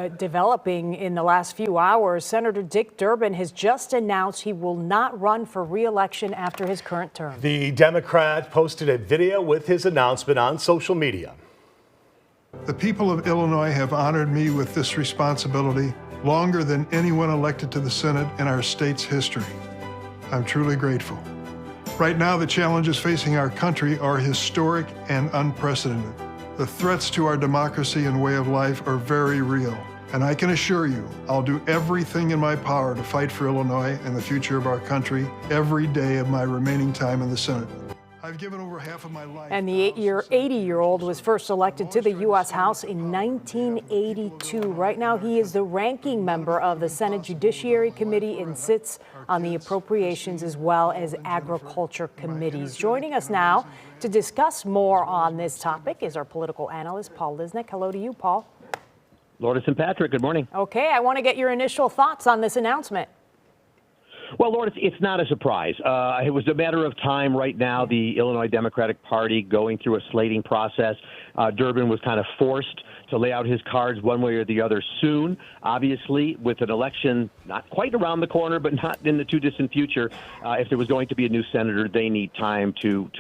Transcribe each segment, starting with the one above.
developing in the last few hours. Senator Dick Durbin has just announced he will not run for re-election after his current term. The Democrat posted a video with his announcement on social media. The people of Illinois have honored me with this responsibility longer than anyone elected to the Senate in our state's history. I'm truly grateful. Right now, the challenges facing our country are historic and unprecedented. The threats to our democracy and way of life are very real. And I can assure you, I'll do everything in my power to fight for Illinois and the future of our country every day of my remaining time in the Senate. I've given over half of my life. And the 80-year-old was first elected to the U.S. House in 1982. Right now, he is the ranking member of the Senate Judiciary Committee and sits on the Appropriations as well as Agriculture Committees. Joining us now to discuss more on this topic is our political analyst, Paul Lisnek. Hello to you, Paul. Lourdes and Patrick, good morning. Okay, I want to get your initial thoughts on this announcement. Well, Lourdes, it's not a surprise. It was a matter of time right now, the Illinois Democratic Party going through a slating process. Durbin was kind of forced to lay out his cards one way or the other soon. Obviously, with an election not quite around the corner, but not in the too distant future, if there was going to be a new senator, they need time to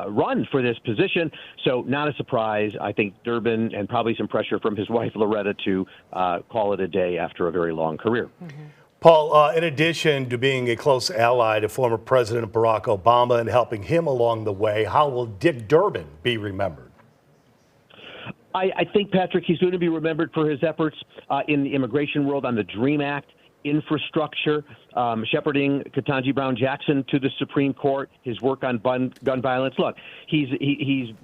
run for this position. So not a surprise. I think Durbin, and probably some pressure from his wife, Loretta, to call it a day after a very long career. Mm-hmm. Paul, in addition to being a close ally to former President Barack Obama and helping him along the way, how will Dick Durbin be remembered? I think, Patrick, he's going to be remembered for his efforts in the immigration world on the DREAM Act, infrastructure, shepherding Ketanji Brown Jackson to the Supreme Court, his work on gun violence. Look, he's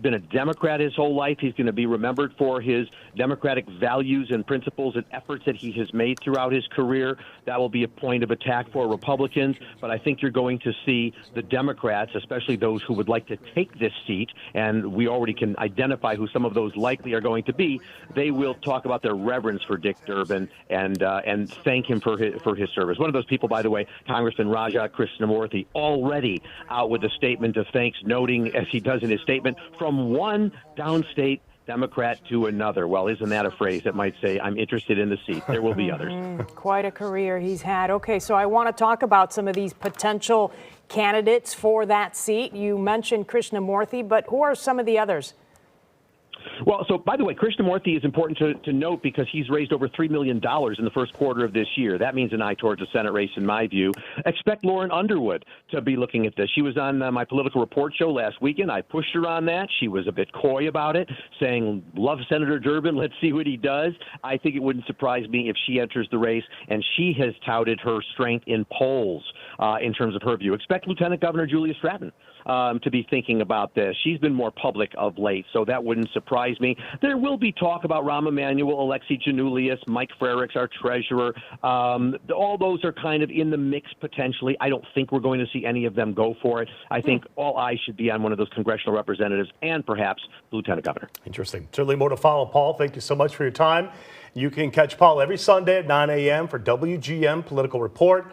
been a Democrat his whole life. He's going to be remembered for his democratic values and principles and efforts that he has made throughout his career. That will be a point of attack for Republicans, but I think you're going to see the Democrats, especially those who would like to take this seat, and we already can identify who some of those likely are going to be. They will talk about their reverence for Dick Durbin and thank him for his service. One of those people, by the way, Congressman Raja Krishnamurthy, already out with a statement of thanks, noting, as he does in his statement, from one downstate Democrat to another. Well, isn't that a phrase that might say, I'm interested in the seat? There will be others. Quite a career he's had. Okay, so I want to talk about some of these potential candidates for that seat. You mentioned Krishnamurthy, but who are some of the others? Well, so by the way, Krishnamurthy is important to note because he's raised over $3 million in the first quarter of this year. That means an eye towards a Senate race, in my view. Expect Lauren Underwood to be looking at this. She was on my political report show last weekend. I pushed her on that. She was a bit coy about it, saying, love Senator Durbin. Let's see what he does. I think it wouldn't surprise me if she enters the race, and she has touted her strength in polls in terms of her view. Expect Lieutenant Governor Julia Stratton to be thinking about this. She's been more public of late, so that wouldn't surprise me. There will be talk about Rahm Emanuel, Alexi Janulius, Mike Frericks, our treasurer. All those are kind of in the mix potentially. I don't think we're going to see any of them go for it. I think all eyes should be on one of those congressional representatives and perhaps Lieutenant Governor. Interesting. Certainly more to follow, Paul. Thank you so much for your time. You can catch Paul every Sunday at 9 a.m. for WGM Political Report.